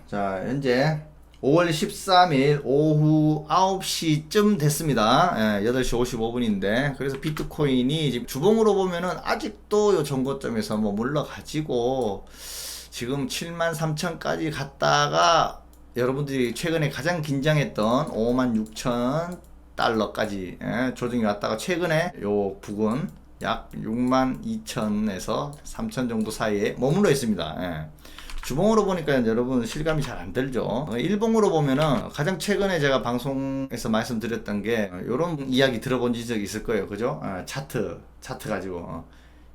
자, 현재 5월 13일 오후 9시쯤 됐습니다. 8시 55분인데, 그래서 비트코인이 지금 주봉으로 보면은 아직도 요 정고점에서 뭐 물러가지고, 지금 73,000까지 갔다가, 여러분들이 최근에 가장 긴장했던 56,000달러까지 조정이 왔다가 최근에 요 부근 약 62,000에서 3,000 정도 사이에 머물러 있습니다. 주봉으로 보니까 여러분 실감이 잘 안 들죠. 일봉으로 보면은 가장 최근에 제가 방송에서 말씀드렸던 게 이런 이야기 들어본 적 있을 거예요. 그죠? 차트 가지고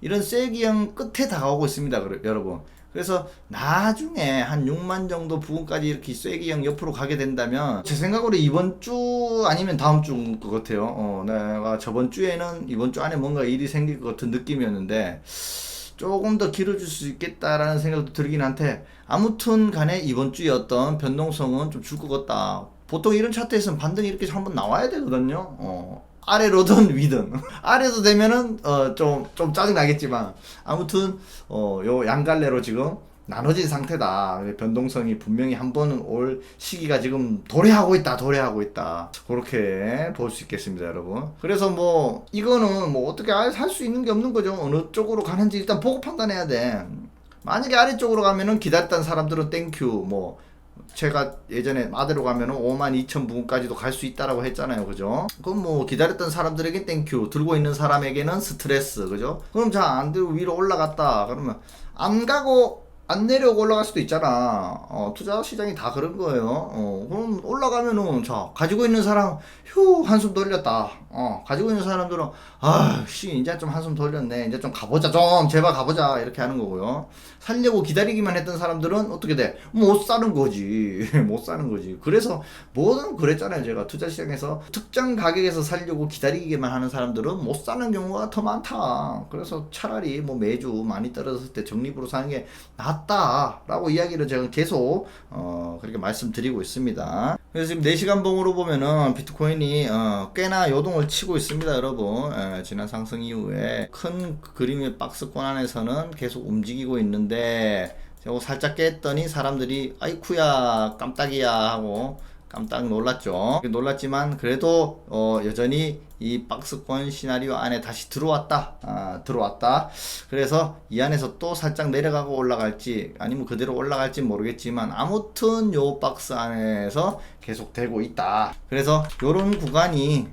이런 쐐기형 끝에 다가오고 있습니다. 여러분. 그래서 나중에 한 6만 정도 부분까지 이렇게 쐐기형 옆으로 가게 된다면 제 생각으로 이번 주 아니면 다음 주인 것 같아요. 내가 저번 주에는 이번 주 안에 뭔가 일이 생길 것 같은 느낌이었는데 조금 더 길어질 수 있겠다라는 생각도 들긴 한데, 아무튼 간에 이번 주에 어떤 변동성은 좀 줄 것 같다. 보통 이런 차트에서는 반등이 이렇게 한번 나와야 되거든요. 아래로든 위든 아래도 되면은 좀 짜증 나겠지만, 아무튼 요 양갈래로 지금 나눠진 상태다. 변동성이 분명히 한 번은 올 시기가 지금 도래하고 있다. 그렇게 볼 수 있겠습니다, 여러분. 그래서 뭐 이거는 뭐 어떻게 할 수 있는 게 없는 거죠. 어느 쪽으로 가는지 일단 보고 판단해야 돼. 만약에 아래쪽으로 가면은 기다렸던 사람들은 땡큐. 뭐 제가 예전에 아래로 가면은 52,000 부분까지도 갈 수 있다라고 했잖아요. 그죠? 그럼 뭐 기다렸던 사람들에게 땡큐, 들고 있는 사람에게는 스트레스. 그죠? 그럼 자, 안 들고 위로 올라갔다. 그러면 안 가고 안 내려오고 올라갈 수도 있잖아. 투자 시장이 다 그런 거예요. 그럼 올라가면은, 자, 가지고 있는 사람, 휴, 한숨 돌렸다. 가지고 있는 사람들은, 이제 좀 한숨 돌렸네. 이제 좀 가보자. 제발 가보자. 이렇게 하는 거고요. 살려고 기다리기만 했던 사람들은 어떻게 돼? 못 사는 거지. 못 사는 거지. 그래서 뭐든 그랬잖아요. 제가 투자 시장에서 특정 가격에서 살려고 기다리기만 하는 사람들은 못 사는 경우가 더 많다. 그래서 차라리 뭐 매주 많이 떨어졌을 때 적립으로 사는 게 낫다라고 이야기를 제가 계속 그렇게 말씀드리고 있습니다. 그래서 지금 4시간 봉으로 보면은 비트코인이 꽤나 요동을 치고 있습니다, 여러분. 지난 상승 이후에 큰 그림의 박스권 안에서는 계속 움직이고 있는데, 제가 살짝 깼더니 사람들이 아이쿠야 깜짝이야 하고 깜짝 놀랐죠. 놀랐지만 그래도 여전히 이 박스권 시나리오 안에 다시 들어왔다. 그래서 이 안에서 또 살짝 내려가고 올라갈지 아니면 그대로 올라갈지 모르겠지만, 아무튼 요 박스 안에서 계속 되고 있다. 그래서 요런 구간이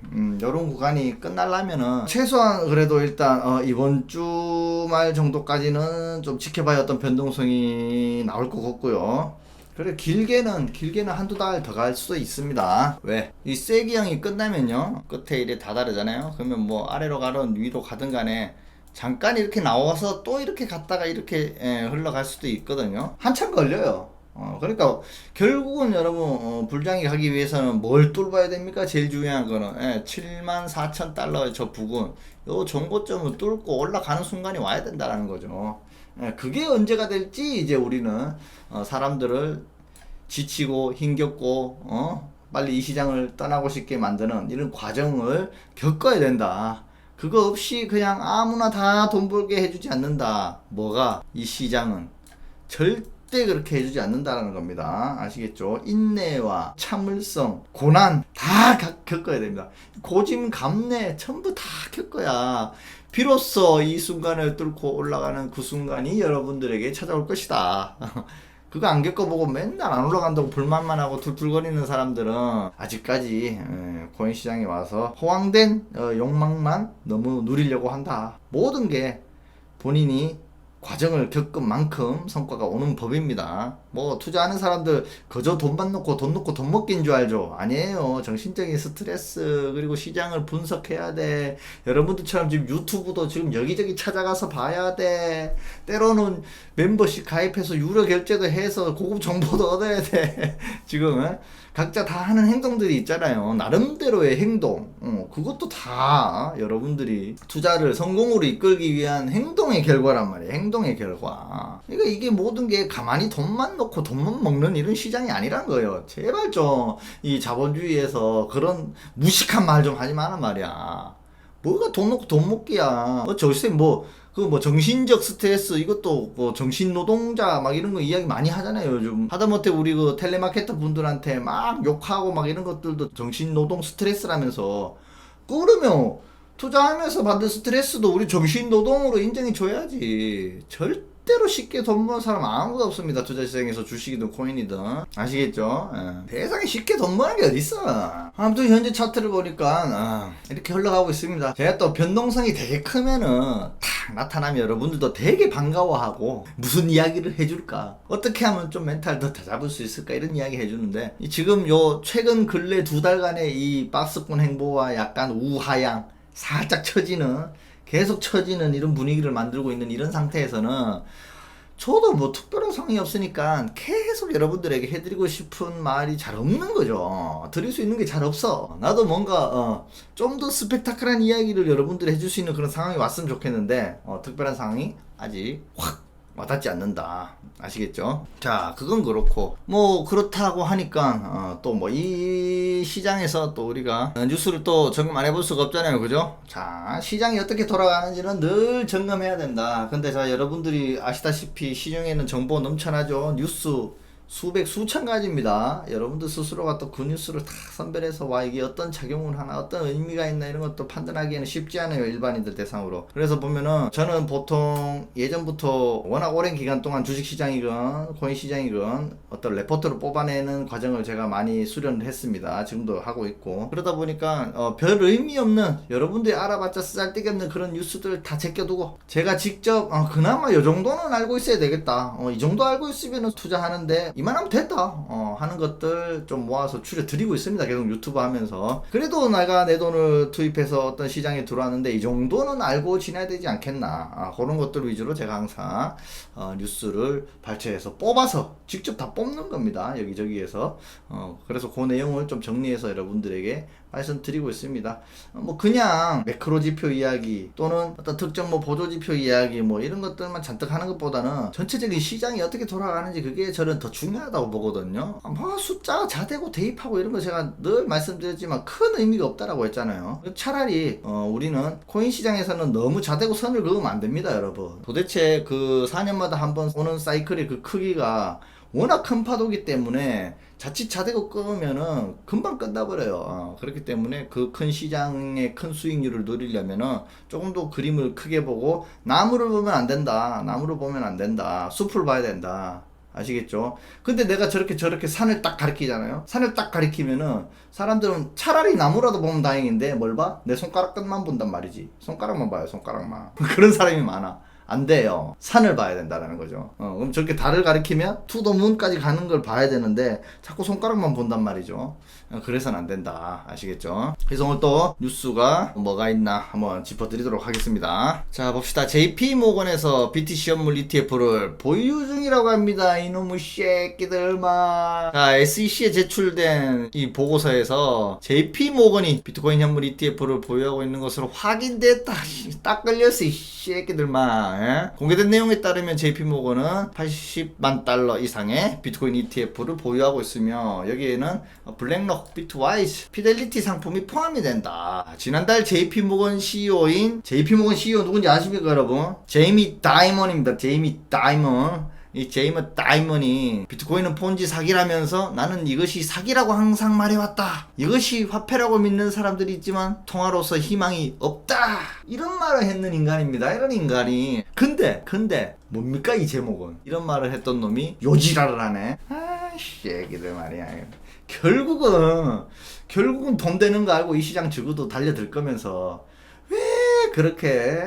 끝나려면은 최소한 그래도 일단 이번 주말 정도까지는 좀 지켜봐야 어떤 변동성이 나올 것 같고요. 그래, 길게는 한두 달 더 갈 수도 있습니다. 왜? 이 쐐기형이 끝나면요, 끝에 이래 다 다르잖아요. 그러면 뭐 아래로 가든 위로 가든 간에 잠깐 이렇게 나와서 또 이렇게 갔다가 이렇게 흘러갈 수도 있거든요. 한참 걸려요. 그러니까 결국은 여러분 불장이 가기 위해서는 뭘 뚫어야 됩니까? 제일 중요한 거는 74,000달러의 저 부근, 요 정고점을 뚫고 올라가는 순간이 와야 된다는 거죠. 그게 언제가 될지 이제 우리는 사람들을 지치고 힘겹고 빨리 이 시장을 떠나고 싶게 만드는 이런 과정을 겪어야 된다. 그거 없이 그냥 아무나 다 돈 벌게 해주지 않는다. 뭐가? 이 시장은 절대 그렇게 해주지 않는다는 겁니다. 아시겠죠? 인내와 참을성, 고난 다 겪어야 됩니다. 고짐감래 전부 다 겪어야 비로소 이 순간을 뚫고 올라가는 그 순간이 여러분들에게 찾아올 것이다. 그거 안 겪어보고 맨날 안 올라간다고 불만만 하고 툴툴거리는 사람들은 아직까지 코인 시장에 와서 허황된 욕망만 너무 누리려고 한다. 모든 게 본인이 과정을 겪은 만큼 성과가 오는 법입니다. 뭐 투자하는 사람들 그저 돈만 넣고 돈 먹기인 줄 알죠? 아니에요. 정신적인 스트레스, 그리고 시장을 분석해야 돼. 여러분들처럼 지금 유튜브도 지금 여기저기 찾아가서 봐야 돼. 때로는 멤버십 가입해서 유료 결제도 해서 고급 정보도 얻어야 돼. 지금 각자 다 하는 행동들이 있잖아요. 나름대로의 행동. 그것도 다 여러분들이 투자를 성공으로 이끌기 위한 행동의 결과란 말이에요. 행동의 결과. 그러니까 이게 모든 게 가만히 돈만 넣고 돈만 먹는 이런 시장이 아니란 거예요. 제발 좀 이 자본주의에서 그런 무식한 말 좀 하지 마란 말이야. 뭐가 돈 넣고 돈 먹기야. 저세 뭐 그 뭐 정신적 스트레스 이것도 뭐 정신 노동자 막 이런 거 이야기 많이 하잖아요 요즘. 하다못해 우리 그 텔레마케터 분들한테 막 욕하고 막 이런 것들도 정신 노동 스트레스라면서. 그러면 투자하면서 받는 스트레스도 우리 정신 노동으로 인정해 줘야지. 절대로 쉽게 돈 버는 사람 아무도 없습니다. 투자시장에서 주식이든 코인이든. 아시겠죠? 세상에 쉽게 돈 버는 게 어딨어. 아무튼 현재 차트를 보니까 이렇게 흘러가고 있습니다. 제가 또 변동성이 되게 크면은 탁 나타나면 여러분들도 되게 반가워하고 무슨 이야기를 해줄까, 어떻게 하면 좀 멘탈 더 잡을 수 있을까, 이런 이야기 해주는데, 지금 요 최근 근래 2달간의 이 박스권 행보와 약간 우하향 살짝 처지는, 계속 처지는 이런 분위기를 만들고 있는 이런 상태에서는 저도 뭐 특별한 상황이 없으니까 계속 여러분들에게 해드리고 싶은 말이 잘 없는 거죠. 드릴 수 있는 게 잘 없어. 나도 뭔가 좀 더 스펙타클한 이야기를 여러분들이 해줄 수 있는 그런 상황이 왔으면 좋겠는데 특별한 상황이 아직 확 와닿지 않는다. 아시겠죠? 자, 그건 그렇고 뭐 그렇다고 하니까 또 뭐 이 시장에서 또 우리가 뉴스를 또 점검 안 해볼 수가 없잖아요, 그죠? 자, 시장이 어떻게 돌아가는지는 늘 점검해야 된다. 근데 자, 여러분들이 아시다시피 시중에는 정보 넘쳐나죠. 뉴스 수백 수천 가지입니다. 여러분들 스스로가 또 그 뉴스를 다 선별해서 와 이게 어떤 작용을 하나, 어떤 의미가 있나 이런 것도 판단하기에는 쉽지 않아요, 일반인들 대상으로. 그래서 보면은 저는 보통 예전부터 워낙 오랜 기간 동안 주식시장이건 코인시장이건 어떤 레포트를 뽑아내는 과정을 제가 많이 수련을 했습니다. 지금도 하고 있고. 그러다 보니까 별 의미 없는, 여러분들이 알아봤자 쓰잘데기 없는 그런 뉴스들 다 제껴두고 제가 직접 그나마 요 정도는 알고 있어야 되겠다, 이 정도 알고 있으면 투자하는데 이만하면 됐다 하는 것들 좀 모아서 추려드리고 있습니다. 계속 유튜브 하면서. 그래도 내가 내 돈을 투입해서 어떤 시장에 들어왔는데 이 정도는 알고 지내야 되지 않겠나, 그런 것들 위주로 제가 항상 뉴스를 발췌해서 뽑아서 직접 다 뽑는 겁니다. 여기저기에서. 그래서 그 내용을 좀 정리해서 여러분들에게 말씀드리고 있습니다. 뭐 그냥 매크로 지표 이야기 또는 어떤 특정 뭐 보조 지표 이야기 뭐 이런 것들만 잔뜩 하는 것보다는 전체적인 시장이 어떻게 돌아가는지 그게 저는 더 중요하다고 보거든요. 뭐 숫자가 자대고 대입하고 이런 거 제가 늘 말씀드렸지만 큰 의미가 없다라고 했잖아요. 차라리 우리는 코인 시장에서는 너무 자대고 선을 그으면 안 됩니다, 여러분. 도대체 그 4년마다 한 번 오는 사이클의 그 크기가 워낙 큰 파도기 때문에 자칫 자대고 끊으면은 금방 끝나버려요. 그렇기 때문에 그 큰 시장의 큰 수익률을 누리려면은 조금 더 그림을 크게 보고 나무를 보면 안 된다. 나무를 보면 안 된다. 숲을 봐야 된다. 아시겠죠? 근데 내가 저렇게 산을 딱 가리키잖아요. 산을 딱 가리키면은 사람들은 차라리 나무라도 보면 다행인데 뭘 봐? 내 손가락 끝만 본단 말이지. 손가락만 봐요, 손가락만. 그런 사람이 많아. 안 돼요. 산을 봐야 된다는 거죠. 그럼 저렇게 달을 가리키면 투더문까지 가는 걸 봐야 되는데 자꾸 손가락만 본단 말이죠. 그래서는 안 된다. 아시겠죠? 그래서 오늘 또 뉴스가 뭐가 있나 한번 짚어드리도록 하겠습니다. 자, 봅시다. JP모건에서 BTC 현물 ETF를 보유 중이라고 합니다. 이놈의 새끼들만. 자, SEC에 제출된 이 보고서에서 JP모건이 비트코인 현물 ETF를 보유하고 있는 것으로 확인됐다. 딱 걸렸어, 이 새끼들만. 공개된 내용에 따르면 JP모건은 80만 달러 이상의 비트코인 ETF를 보유하고 있으며 여기에는 블랙록, 비트와이즈, 피델리티 상품이 포함이 된다. 지난달 JP모건 CEO인 JP모건 CEO 누군지 아십니까, 여러분? 제이미 다이먼입니다. 제이미 다이먼. 이 제이미 다이먼이 비트코인은 폰지 사기라면서 나는 이것이 사기라고 항상 말해왔다. 이것이 화폐라고 믿는 사람들이 있지만 통화로서 희망이 없다. 이런 말을 했는 인간입니다. 이런 인간이. 근데 뭡니까 이 제목은? 이런 말을 했던 놈이 요지랄을 하네. 아씨, 애기들 말이야. 결국은 돈 되는 거 알고 이 시장 지구도 달려들 거면서 왜 그렇게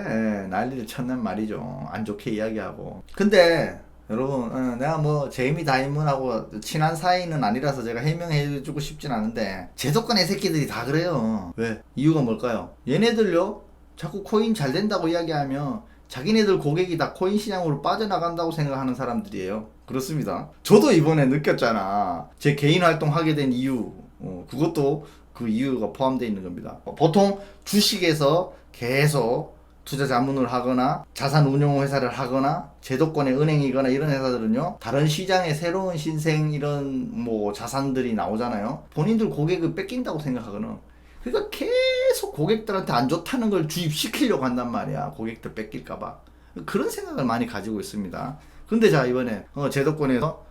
난리를 쳤냔 말이죠. 안 좋게 이야기하고. 근데 여러분, 내가 뭐 제이미 다이먼하고 친한 사이는 아니라서 제가 해명해주고 싶진 않은데 제도권의 새끼들이 다 그래요. 왜? 이유가 뭘까요? 얘네들요 자꾸 코인 잘 된다고 이야기하면 자기네들 고객이 다 코인 시장으로 빠져나간다고 생각하는 사람들이에요. 그렇습니다. 저도 이번에 느꼈잖아. 제 개인 활동하게 된 이유, 그것도 그 이유가 포함되어 있는 겁니다. 보통 주식에서 계속 투자 자문을 하거나 자산 운용 회사를 하거나 제도권의 은행이거나 이런 회사들은요 다른 시장에 새로운 신생 이런 뭐 자산들이 나오잖아요. 본인들 고객을 뺏긴다고 생각하거든. 그러니까 계속 고객들한테 안 좋다는 걸 주입시키려고 한단 말이야. 고객들 뺏길까봐. 그런 생각을 많이 가지고 있습니다. 근데 자, 이번에 제도권에서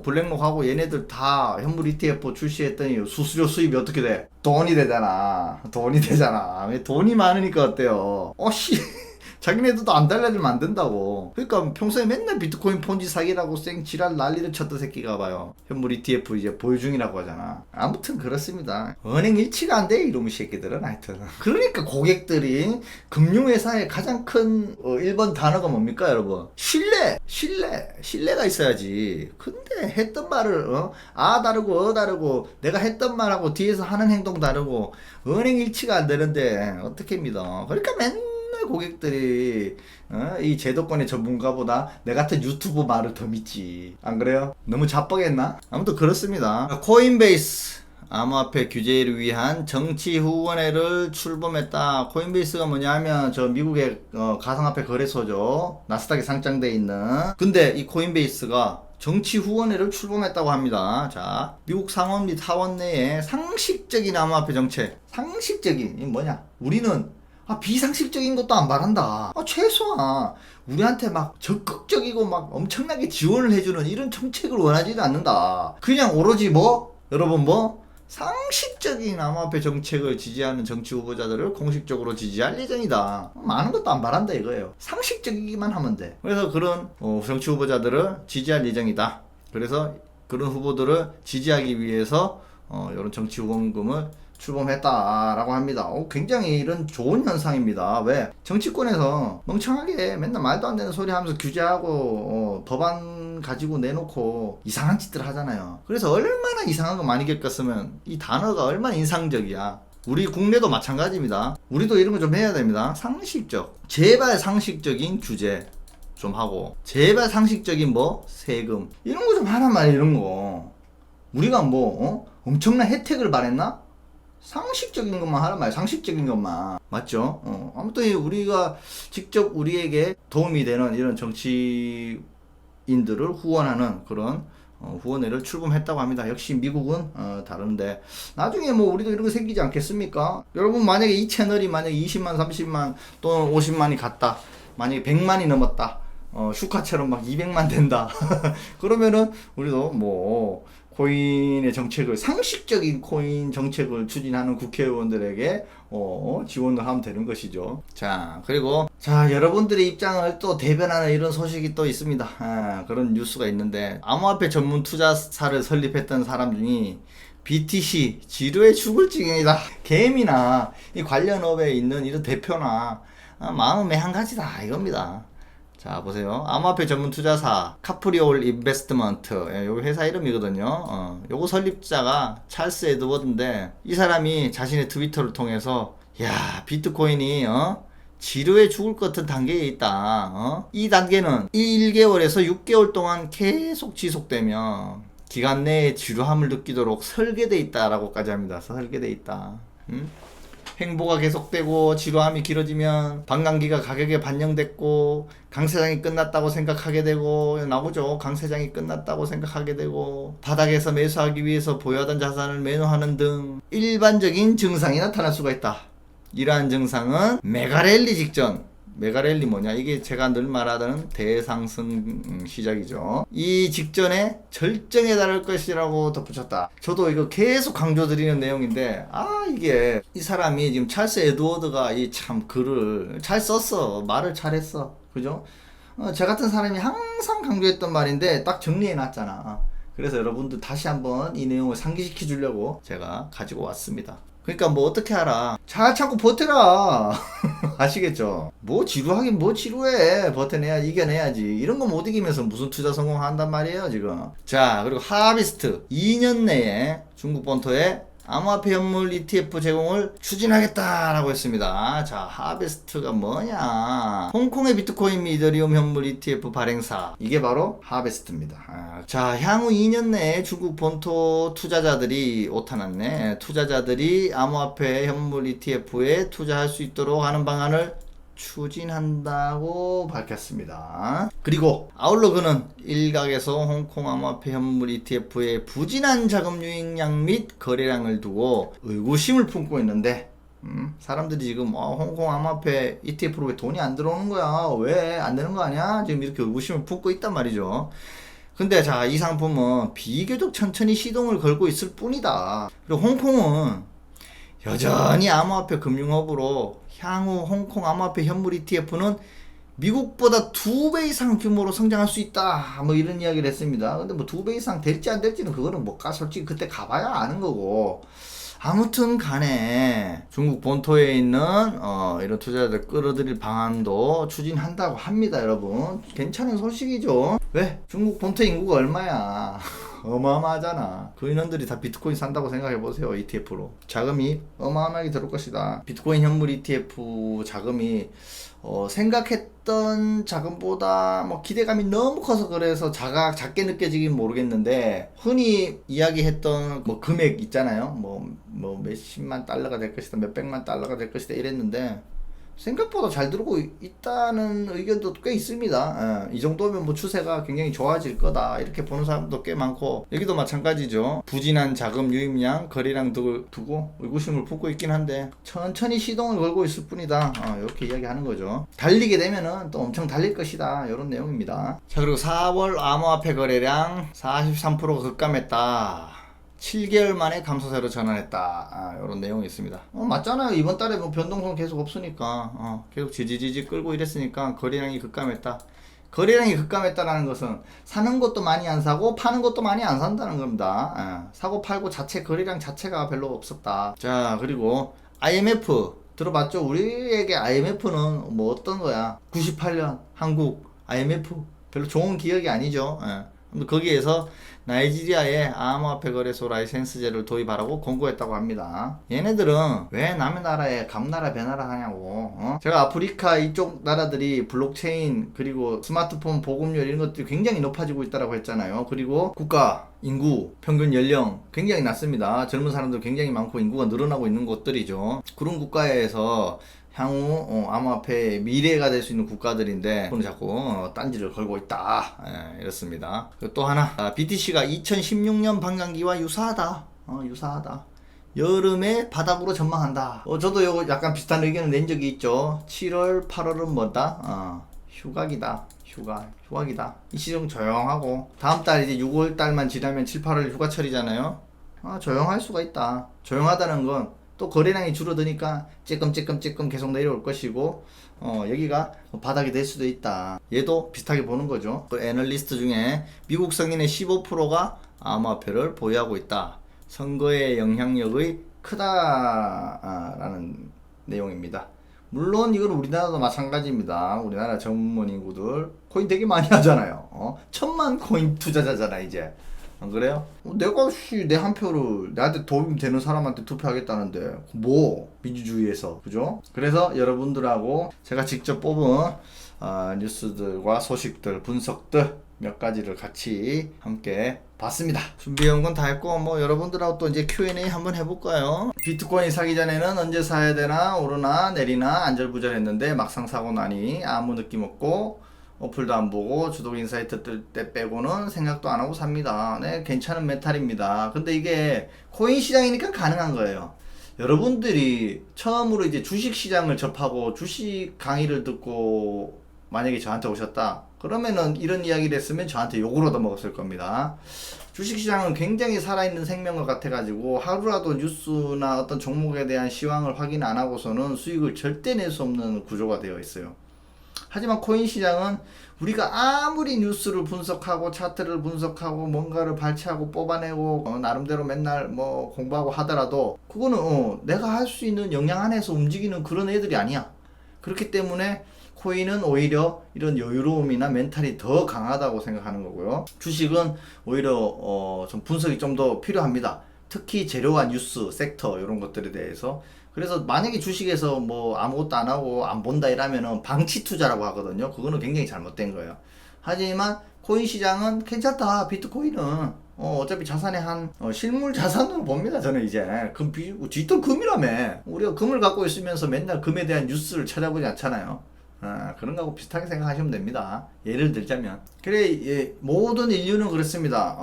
블랙록하고 얘네들 다 현물 ETF 출시했더니 수수료 수입이 어떻게 돼? 돈이 되잖아. 돈이 되잖아. 돈이 많으니까 어때요? 자기네들도 안 달라지면 안 된다고. 그러니까 평소에 맨날 비트코인 폰지 사기라고 지랄 난리를 쳤던 새끼가 봐요. 현물 ETF 이제 보유 중이라고 하잖아. 아무튼 그렇습니다. 은행 일치가 안 돼, 이놈의 새끼들은. 하여튼. 그러니까 고객들이 금융회사의 가장 큰 1번 단어가 뭡니까, 여러분? 신뢰가 있어야지. 근데 했던 말을 다르고 다르고 내가 했던 말하고 뒤에서 하는 행동 다르고 은행 일치가 안 되는데 어떻게 믿어? 그러니까 맨날 고객들이 이 제도권의 전문가보다 내 같은 유튜브 말을 더 믿지. 안 그래요? 너무 자뻑했나? 아무튼 그렇습니다. 코인베이스 암호화폐 규제를 위한 정치 후원회를 출범했다. 코인베이스가 뭐냐 하면 저 미국의 가상화폐 거래소죠. 나스닥에 상장돼 있는. 근데 이 코인베이스가 정치 후원회를 출범했다고 합니다. 자, 미국 상원 및 하원 내에 상식적인 암호화폐 정책. 상식적인, 이 뭐냐? 우리는 비상식적인 것도 안 바란다. 최소한 우리한테 막 적극적이고 막 엄청나게 지원을 해주는 이런 정책을 원하지는 않는다. 그냥 오로지 여러분 상식적인 암호화폐 정책을 지지하는 정치 후보자들을 공식적으로 지지할 예정이다. 많은 것도 안 바란다 이거예요. 상식적이기만 하면 돼. 그래서 그런 정치 후보자들을 지지할 예정이다. 그래서 그런 후보들을 지지하기 위해서 이런 정치 후원금을 출범했다라고 합니다. 굉장히 이런 좋은 현상입니다. 왜? 정치권에서 멍청하게 맨날 말도 안 되는 소리 하면서 규제하고 법안 가지고 내놓고 이상한 짓들 하잖아요. 그래서 얼마나 이상한 거 많이 겪었으면 이 단어가 얼마나 인상적이야. 우리 국내도 마찬가지입니다. 우리도 이런 거 좀 해야 됩니다. 상식적. 제발 상식적인 규제 좀 하고 제발 상식적인 세금 이런 거 좀 하란 말이야. 이런 거 우리가 엄청난 혜택을 바랬나? 상식적인 것만 하란 말이야. 상식적인 것만. 맞죠? 아무튼 우리가 직접 우리에게 도움이 되는 이런 정치인들을 후원하는 그런 후원회를 출범했다고 합니다. 역시 미국은 다른데 나중에 우리도 이런 거 생기지 않겠습니까? 여러분 만약에 이 채널이 만약에 20만 30만 또는 50만이 갔다, 만약에 100만이 넘었다, 슈카처럼 막 200만 된다 그러면은 우리도 코인의 정책을, 상식적인 코인 정책을 추진하는 국회의원들에게 지원을 하면 되는 것이죠. 자, 그리고 여러분들의 입장을 또 대변하는 이런 소식이 또 있습니다. 그런 뉴스가 있는데, 암호화폐 전문 투자사를 설립했던 사람 중에 BTC 지루해 죽을 지경이다. 개미나 이 관련 업에 있는 이런 대표나 마음은 한 가지다 이겁니다. 자, 보세요. 암호화폐 전문 투자사 카프리올 인베스트먼트, 요 회사 이름이거든요. 요거 설립자가 찰스 에드워드인데, 이 사람이 자신의 트위터를 통해서 비트코인이 지루해 죽을 것 같은 단계에 있다. 이 단계는 1개월에서 6개월 동안 계속 지속되며 기간 내에 지루함을 느끼도록 설계돼 있다라고까지 합니다. 설계돼 있다. 횡보가 계속되고 지루함이 길어지면 반감기가 가격에 반영됐고 강세장이 끝났다고 생각하게 되고, 나오죠. 강세장이 끝났다고 생각하게 되고 바닥에서 매수하기 위해서 보유하던 자산을 매도하는 등 일반적인 증상이 나타날 수가 있다. 이러한 증상은 메가랠리 직전, 메가랠리 뭐냐, 이게 제가 늘 말하던 대상승 시작이죠. 이 직전에 절정에 달할 것이라고 덧붙였다. 저도 이거 계속 강조드리는 내용인데, 이게 이 사람이 지금 찰스 에드워드가 이 참 글을 잘 썼어. 말을 잘했어. 그죠? 저 같은 사람이 항상 강조했던 말인데 딱 정리해 놨잖아. 그래서 여러분들 다시 한번 이 내용을 상기시켜 주려고 제가 가지고 왔습니다. 그러니까 어떻게 하라. 잘 참고 버텨라. 아시겠죠? 지루하긴 지루해. 버텨내야지, 이겨내야지. 이런 거 못 이기면서 무슨 투자 성공한단 말이에요, 지금. 자, 그리고 하비스트. 2년 내에 중국 본토에 암호화폐 현물 ETF 제공을 추진하겠다라고 했습니다. 자, 하베스트가 뭐냐? 홍콩의 비트코인 및 이더리움 현물 ETF 발행사. 이게 바로 하베스트입니다. 자, 향후 2년 내에 중국 본토 투자자들이 오타났네. 투자자들이 암호화폐 현물 ETF에 투자할 수 있도록 하는 방안을 추진한다고 밝혔습니다. 그리고 아울러 그는 일각에서 홍콩 암호화폐 현물 ETF의 부진한 자금 유입량 및 거래량을 두고 의구심을 품고 있는데, 사람들이 지금 홍콩 암호화폐 ETF로 왜 돈이 안 들어오는 거야? 왜 안 되는 거 아니야? 지금 이렇게 의구심을 품고 있단 말이죠. 근데 자, 이 상품은 비교적 천천히 시동을 걸고 있을 뿐이다. 그리고 홍콩은 여전히 암호화폐 금융업으로 향후 홍콩 암호화폐 현물 ETF는 미국보다 2배 이상 규모로 성장할 수 있다. 뭐 이런 이야기를 했습니다. 근데 뭐 2배 이상 될지 안 될지는 그거는 솔직히 그때 가봐야 아는 거고. 아무튼 간에 중국 본토에 있는 이런 투자자들 끌어들일 방안도 추진한다고 합니다, 여러분. 괜찮은 소식이죠. 왜? 중국 본토 인구가 얼마야? 어마어마하잖아. 그 인원들이 다 비트코인 산다고 생각해보세요. ETF로 자금이 어마어마하게 들어올 것이다. 비트코인 현물 ETF 자금이 생각했던 자금보다 뭐 기대감이 너무 커서 그래서 작게 느껴지긴 모르겠는데, 흔히 이야기했던 뭐 금액 있잖아요. 뭐 몇십만 달러가 될 것이다, 몇백만 달러가 될 것이다 이랬는데 생각보다 잘 들어오고 있다는 의견도 꽤 있습니다. 이 정도면 뭐 추세가 굉장히 좋아질 거다 이렇게 보는 사람도 꽤 많고, 여기도 마찬가지죠. 부진한 자금 유입량 거래량 두고 의구심을 품고 있긴 한데 천천히 시동을 걸고 있을 뿐이다, 이렇게 이야기하는 거죠. 달리게 되면은 또 엄청 달릴 것이다, 이런 내용입니다. 자, 그리고 4월 암호화폐 거래량 43%가 급감했다. 7개월 만에 감소세로 전환했다. 이런 내용이 있습니다. 맞잖아요. 이번 달에 뭐 변동성 계속 없으니까 계속 지지지지 끌고 이랬으니까 거래량이 급감했다. 거래량이 급감했다라는 것은 사는 것도 많이 안 사고 파는 것도 많이 안 산다는 겁니다. 사고 팔고 자체 거래량 자체가 별로 없었다. 자, 그리고 IMF 들어봤죠? 우리에게 IMF는 뭐 어떤 거야? 98년 한국 IMF 별로 좋은 기억이 아니죠. 거기에서 나이지리아의 암호화폐 거래소 라이센스제를 도입하라고 권고했다고 합니다. 얘네들은 왜 남의 나라에 감나라 배나라 하냐고. 제가 아프리카 이쪽 나라들이 블록체인 그리고 스마트폰 보급률 이런 것들이 굉장히 높아지고 있다고 했잖아요. 그리고 국가 인구 평균 연령 굉장히 낮습니다. 젊은 사람들 굉장히 많고 인구가 늘어나고 있는 곳들이죠. 그런 국가에서 향후 암호화폐의 미래가 될 수 있는 국가들인데 오늘 자꾸 딴지를 걸고 있다, 이렇습니다. 또 하나, BTC가 2016년 반감기와 유사하다. 유사하다. 여름에 바닥으로 전망한다. 저도 요거 약간 비슷한 의견을 낸 적이 있죠. 7월 8월은 뭐다? 휴각이다. 휴각이다. 이 시점 조용하고 다음 달 이제 6월 달만 지나면 7, 8월 휴가철이잖아요. 조용할 수가 있다. 조용하다는 건 또 거래량이 줄어드니까 찔끔찔끔 계속 내려올 것이고, 여기가 바닥이 될 수도 있다. 얘도 비슷하게 보는 거죠. 그 애널리스트 중에 미국 성인의 15%가 암호화폐를 보유하고 있다. 선거의 영향력이 크다라는 내용입니다. 물론 이건 우리나라도 마찬가지입니다. 우리나라 전문 인구들 코인 되게 많이 하잖아요. 1000만 코인 투자자잖아 이제. 안 그래요? 내가 내 한 표를 나한테 도움 되는 사람한테 투표하겠다는데 뭐 민주주의에서, 그죠? 그래서 여러분들하고 제가 직접 뽑은 뉴스들과 소식들, 분석들 몇 가지를 같이 함께 봤습니다. 준비해온 건 다 했고, 뭐 여러분들하고 또 이제 Q&A 한번 해볼까요? 비트코인 사기 전에는 언제 사야 되나, 오르나 내리나 안절부절했는데 막상 사고 나니 아무 느낌 없고 어플도 안 보고 주독 인사이트 뜰 때 빼고는 생각도 안 하고 삽니다. 네, 괜찮은 메탈입니다. 근데 이게 코인 시장이니까 가능한 거예요. 여러분들이 처음으로 이제 주식 시장을 접하고 주식 강의를 듣고 만약에 저한테 오셨다, 그러면은 이런 이야기를 했으면 저한테 욕을 얻어먹었을 겁니다. 주식시장은 굉장히 살아있는 생명과 같아가지고 하루라도 뉴스나 어떤 종목에 대한 시황을 확인 안 하고서는 수익을 절대 낼 수 없는 구조가 되어 있어요. 하지만 코인 시장은 우리가 아무리 뉴스를 분석하고 차트를 분석하고 뭔가를 발췌하고 뽑아내고 나름대로 맨날 뭐 공부하고 하더라도 그거는 내가 할 수 있는 역량 안에서 움직이는 그런 애들이 아니야. 그렇기 때문에 코인은 오히려 이런 여유로움이나 멘탈이 더 강하다고 생각하는 거고요. 주식은 오히려 좀 분석이 좀 더 필요합니다. 특히 재료와 뉴스, 섹터 이런 것들에 대해서. 그래서 만약에 주식에서 뭐 아무것도 안 하고 안 본다 이러면은 방치 투자라고 하거든요. 그거는 굉장히 잘못된 거예요. 하지만 코인 시장은 괜찮다. 비트코인은 어차피 자산의 한 실물 자산으로 봅니다. 저는 이제 디지털 금이라며. 우리가 금을 갖고 있으면서 맨날 금에 대한 뉴스를 찾아보지 않잖아요. 그런 거하고 비슷하게 생각하시면 됩니다. 예를 들자면 모든 인류는 그렇습니다.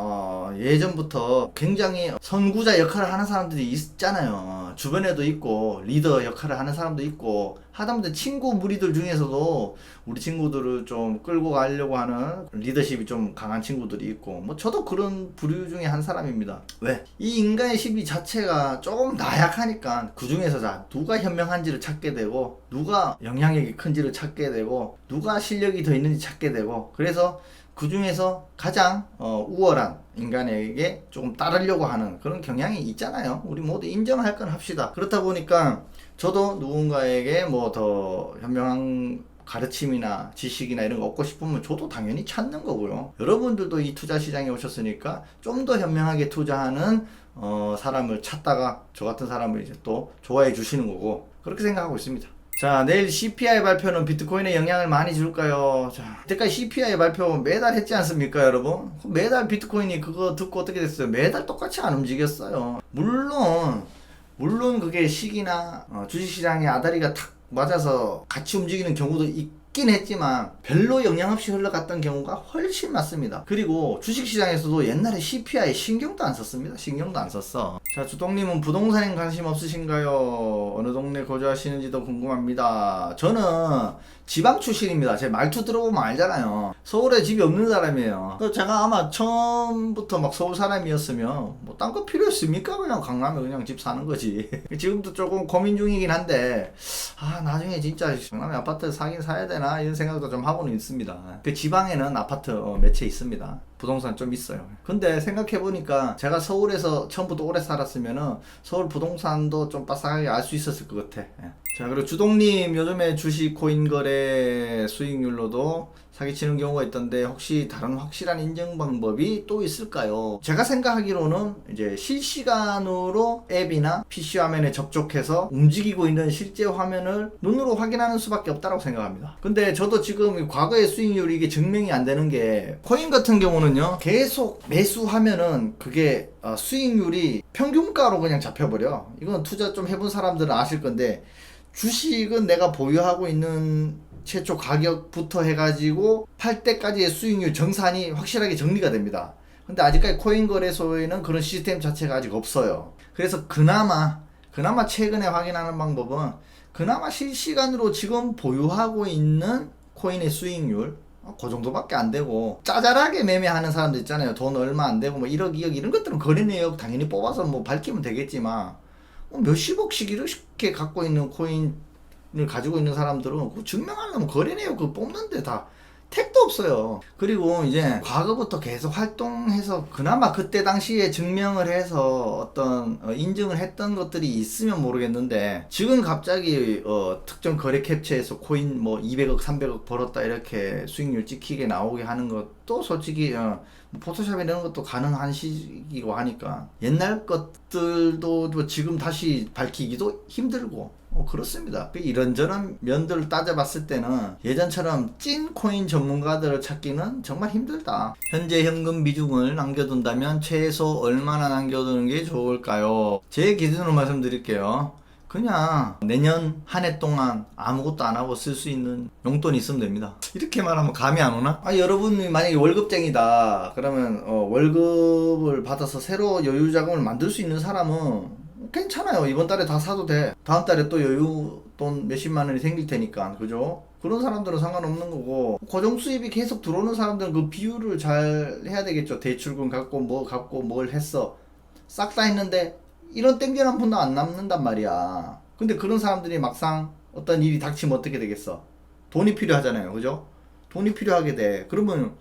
예전부터 굉장히 선구자 역할을 하는 사람들이 있잖아요. 주변에도 있고 리더 역할을 하는 사람도 있고 하다못해 친구 무리들 중에서도 우리 친구들을 좀 끌고 가려고 하는 리더십이 좀 강한 친구들이 있고 뭐 저도 그런 부류 중에 한 사람입니다. 왜? 이 인간의 심리 자체가 조금 나약하니까 그 중에서 자 누가 현명한지를 찾게 되고 누가 영향력이 큰지를 찾게 되고 누가 실력이 더 있는지 찾게 되고 그래서 그 중에서 가장 우월한 인간에게 조금 따르려고 하는 그런 경향이 있잖아요. 우리 모두 인정할 건 합시다. 그렇다 보니까 저도 누군가에게 뭐 더 현명한 가르침이나 지식이나 이런 거 얻고 싶으면 저도 당연히 찾는 거고요. 여러분들도 이 투자 시장에 오셨으니까 좀 더 현명하게 투자하는 사람을 찾다가 저 같은 사람을 이제 또 좋아해 주시는 거고 그렇게 생각하고 있습니다. 자, 내일 CPI 발표는 비트코인에 영향을 많이 줄까요? 자, 이때까지 CPI 발표 매달 했지 않습니까, 여러분? 매달 비트코인이 그거 듣고 어떻게 됐어요? 매달 똑같이 안 움직였어요. 물론 그게 시기나 주식시장의 아다리가 탁 맞아서 같이 움직이는 경우도 있긴 했지만 별로 영향 없이 흘러갔던 경우가 훨씬 많습니다. 그리고 주식시장에서도 옛날에 CPI 신경도 안 썼습니다. 신경도 안 썼어. 자, 주동님은 부동산에 관심 없으신가요? 어느 동네 거주하시는지도 궁금합니다. 저는 지방 출신입니다. 제 말투 들어보면 알잖아요. 서울에 집이 없는 사람이에요. 제가 아마 처음부터 막 서울 사람이었으면 뭐 딴 거 필요했습니까? 그냥 강남에 그냥 집 사는 거지. 지금도 조금 고민 중이긴 한데 나중에 진짜 강남에 아파트 사긴 사야 되나 이런 생각도 좀 하고는 있습니다. 그 지방에는 아파트 몇 채 있습니다. 부동산 좀 있어요. 근데 생각해보니까 제가 서울에서 처음부터 오래 살았으면은 서울 부동산도 좀 빠삭하게 알 수 있었을 것 같아. 자, 그리고 주동님 요즘에 주식 코인 거래 수익률로도 사기치는 경우가 있던데 혹시 다른 확실한 인증 방법이 또 있을까요? 제가 생각하기로는 이제 실시간으로 앱이나 PC 화면에 접촉해서 움직이고 있는 실제 화면을 눈으로 확인하는 수밖에 없다고 생각합니다. 근데 저도 지금 과거의 수익률이 이게 증명이 안 되는 게 코인 같은 경우는요 계속 매수하면은 그게 수익률이 평균가로 그냥 잡혀버려. 이건 투자 좀 해본 사람들은 아실 건데 주식은 내가 보유하고 있는 최초 가격부터 해가지고 팔 때까지의 수익률 정산이 확실하게 정리가 됩니다. 근데 아직까지 코인 거래소에는 그런 시스템 자체가 아직 없어요. 그래서 그나마 최근에 확인하는 방법은 그나마 실시간으로 지금 보유하고 있는 코인의 수익률 그 정도밖에 안 되고 짜잘하게 매매하는 사람들 있잖아요. 돈 얼마 안 되고 뭐 1억 2억 이런 것들은 거래 내역 당연히 뽑아서 뭐 밝히면 되겠지만 몇십억씩 이렇게 갖고 있는 코인을 가지고 있는 사람들은 그거 증명하려면 거래 내역 그거 뽑는데 다 택도 없어요. 그리고 이제 과거부터 계속 활동해서 그나마 그때 당시에 증명을 해서 어떤 인증을 했던 것들이 있으면 모르겠는데 지금 갑자기 특정 거래 캡처에서 코인 뭐 200억 300억 벌었다 이렇게 수익률 찍히게 나오게 하는 것도 솔직히 포토샵 이런 것도 가능한 시기고 하니까 옛날 것들도 지금 다시 밝히기도 힘들고 그렇습니다. 이런저런 면들을 따져봤을 때는 예전처럼 찐 코인 전문가들을 찾기는 정말 힘들다. 현재 현금 비중을 남겨둔다면 최소 얼마나 남겨두는 게 좋을까요? 제 기준으로 말씀드릴게요. 그냥 내년 한 해 동안 아무것도 안 하고 쓸 수 있는 용돈이 있으면 됩니다. 이렇게 말하면 감이 안 오나? 여러분이 만약에 월급쟁이다 그러면 월급을 받아서 새로 여유 자금을 만들 수 있는 사람은 괜찮아요. 이번 달에 다 사도 돼. 다음 달에 또 여유 돈 몇십만 원이 생길 테니까. 그죠? 그런 사람들은 상관없는 거고 고정 수입이 계속 들어오는 사람들은 그 비율을 잘 해야 되겠죠. 대출금 갚고 뭘 했어. 싹 다 했는데 이런 땡겨난 분도 안 남는단 말이야. 근데 그런 사람들이 막상 어떤 일이 닥치면 어떻게 되겠어? 돈이 필요하잖아요. 그죠? 돈이 필요하게 돼. 그러면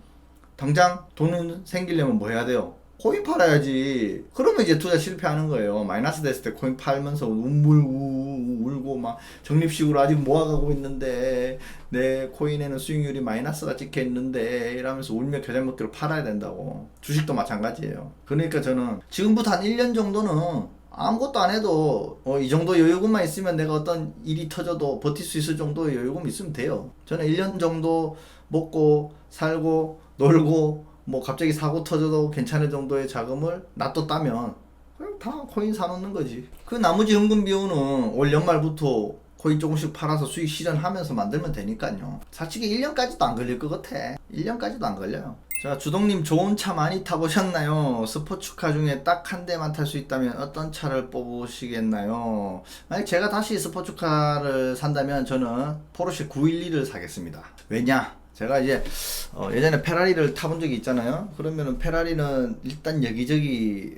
당장 돈은 생기려면 뭐 해야 돼요? 코인 팔아야지. 그러면 이제 투자 실패하는 거예요. 마이너스 됐을 때 코인 팔면서 울고 막 적립식으로 아직 모아가고 있는데 내 코인에는 수익률이 마이너스가 찍혀 있는데 이러면서 울며 겨잘 먹기로 팔아야 된다고. 주식도 마찬가지예요. 그러니까 저는 지금부터 한 1년 정도는 아무것도 안 해도 이 정도 여유금만 있으면 내가 어떤 일이 터져도 버틸 수 있을 정도의 여유금 있으면 돼요. 저는 1년 정도 먹고 살고 놀고 뭐 갑자기 사고 터져도 괜찮을 정도의 자금을 놔뒀다면 그냥 다 코인 사놓는 거지. 그 나머지 현금 비용은 올 연말부터 코인 조금씩 팔아서 수익 실현하면서 만들면 되니까요. 솔직히 1년까지도 안 걸릴 것 같아. 1년까지도 안 걸려요. 자, 주동님 좋은 차 많이 타보셨나요? 스포츠카 중에 딱 한 대만 탈 수 있다면 어떤 차를 뽑으시겠나요? 만약 제가 다시 스포츠카를 산다면 저는 포르쉐 911을 사겠습니다. 왜냐? 제가 이제 예전에 페라리를 타본 적이 있잖아요. 그러면은 페라리는 일단 여기저기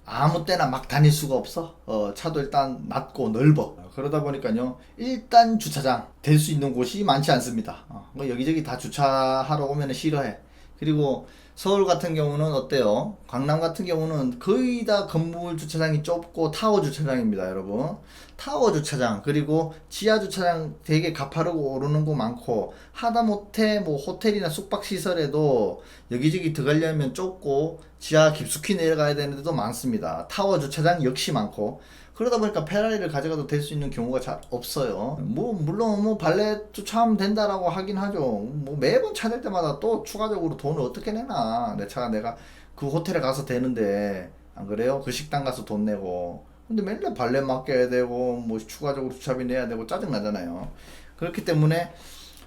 아무 때나 막 다닐 수가 없어. 차도 일단 낮고 넓어. 그러다 보니까요, 일단 주차장 될 수 있는 곳이 많지 않습니다. 뭐 여기저기 다 주차하러 오면 싫어해. 그리고 서울 같은 경우는 어때요? 강남 같은 경우는 거의 다 건물 주차장이 좁고 타워 주차장입니다, 여러분. 타워 주차장, 그리고 지하 주차장 되게 가파르고 오르는 곳 많고, 하다못해 뭐 호텔이나 숙박 시설에도 여기저기 들어가려면 좁고 지하 깊숙이 내려가야 되는 데도 많습니다. 타워 주차장 역시 많고. 그러다 보니까 페라리를 가져가도 될 수 있는 경우가 잘 없어요. 뭐 물론 뭐 발레 주차하면 된다라고 하긴 하죠. 뭐 매번 차 낼 때마다 또 추가적으로 돈을 어떻게 내나. 내 차가 내가 그 호텔에 가서 되는데, 안 그래요? 그 식당 가서 돈 내고. 근데 맨날 발레 맡겨야 되고 뭐 추가적으로 주차비 내야 되고 짜증 나잖아요. 그렇기 때문에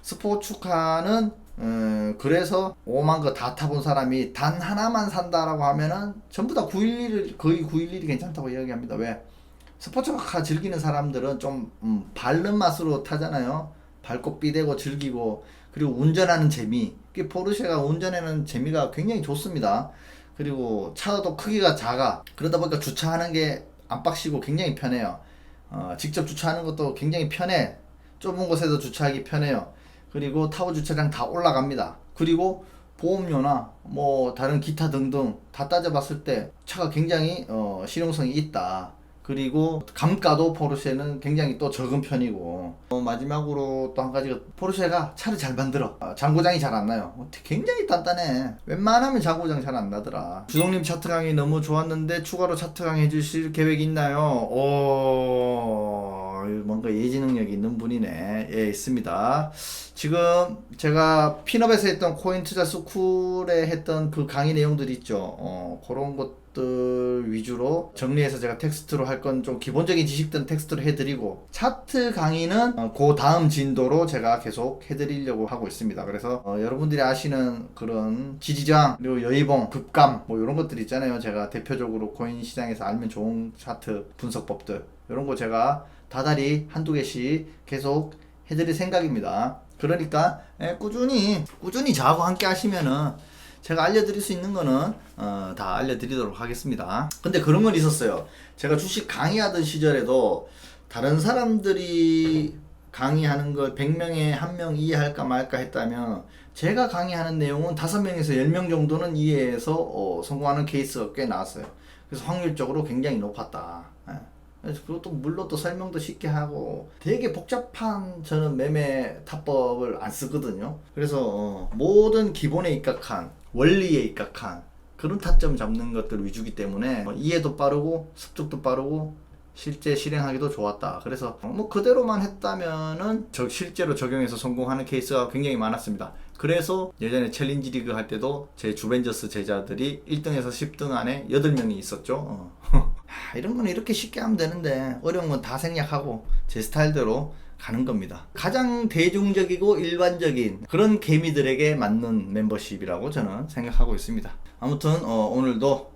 스포츠카는 그래서 5만 거 다 타본 사람이 단 하나만 산다라고 하면은 전부 다 911을, 거의 911이 괜찮다고 이야기합니다. 왜? 스포츠카 즐기는 사람들은 좀 바른 맛으로 타잖아요. 밝고 삐대고 즐기고, 그리고 운전하는 재미. 포르쉐가 운전하는 재미가 굉장히 좋습니다. 그리고 차도 크기가 작아. 그러다 보니까 주차하는 게 안 빡시고 굉장히 편해요. 직접 주차하는 것도 굉장히 편해. 좁은 곳에서 주차하기 편해요. 그리고 타워 주차장 다 올라갑니다. 그리고 보험료나 뭐 다른 기타 등등 다 따져봤을 때 차가 굉장히 실용성이 있다. 그리고 감가도 포르쉐는 굉장히 또 적은 편이고, 마지막으로 또 한 가지가 포르쉐가 차를 잘 만들어. 장고장이 잘 안 나요. 굉장히 단단해. 웬만하면 장고장 잘 안 나더라. 주동님 차트 강의 너무 좋았는데 추가로 차트 강의 해주실 계획 있나요? 뭔가 예지 능력이 있는 분이네. 예, 있습니다. 지금 제가 핀업에서 했던 코인 투자 스쿨에 했던 그 강의 내용들 있죠. 그런 것들 위주로 정리해서 제가 텍스트로 할 건 좀 기본적인 지식들은 텍스트로 해드리고, 차트 강의는 그 다음 진도로 제가 계속 해드리려고 하고 있습니다. 그래서 여러분들이 아시는 그런 지지저항, 그리고 여의봉, 급감 뭐 이런 것들 있잖아요. 제가 대표적으로 코인 시장에서 알면 좋은 차트 분석법들, 이런 거 제가 다달이 한두 개씩 계속 해드릴 생각입니다. 그러니까 꾸준히 저하고 함께 하시면은 제가 알려드릴 수 있는 거는 다 알려드리도록 하겠습니다. 근데 그런 건 있었어요. 제가 주식 강의하던 시절에도 다른 사람들이 강의하는 걸 100명에 1명 이해할까 말까 했다면, 제가 강의하는 내용은 5명에서 10명 정도는 이해해서 성공하는 케이스가 꽤 나왔어요. 그래서 확률적으로 굉장히 높았다. 그래서 그것도 물론 또 설명도 쉽게 하고, 되게 복잡한 저는 매매 타법을 안 쓰거든요. 그래서 모든 기본에 입각한, 원리에 입각한 그런 타점 잡는 것들 위주기 때문에 이해도 빠르고 습득도 빠르고 실제 실행하기도 좋았다. 그래서 뭐 그대로만 했다면은 실제로 적용해서 성공하는 케이스가 굉장히 많았습니다. 그래서 예전에 챌린지 리그 할 때도 제 주벤저스 제자들이 1등에서 10등 안에 8명이 있었죠. 이런 거는 이렇게 쉽게 하면 되는데 어려운 건 다 생략하고 제 스타일대로 가는 겁니다. 가장 대중적이고 일반적인 그런 개미들에게 맞는 멤버십이라고 저는 생각하고 있습니다. 아무튼 오늘도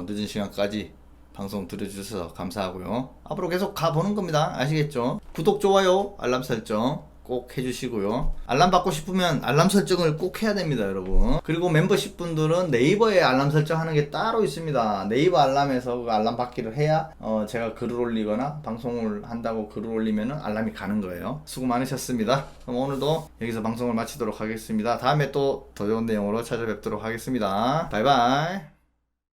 늦은 시간까지 방송 들어주셔서 감사하고요. 앞으로 계속 가보는 겁니다. 아시겠죠? 구독, 좋아요, 알람 설정 꼭 해주시고요. 알람 받고 싶으면 알람 설정을 꼭 해야 됩니다, 여러분. 그리고 멤버십 분들은 네이버에 알람 설정하는 게 따로 있습니다. 네이버 알람에서 그 알람 받기를 해야 제가 글을 올리거나 방송을 한다고 글을 올리면 알람이 가는 거예요. 수고 많으셨습니다. 그럼 오늘도 여기서 방송을 마치도록 하겠습니다. 다음에 또 더 좋은 내용으로 찾아뵙도록 하겠습니다. 바이바이.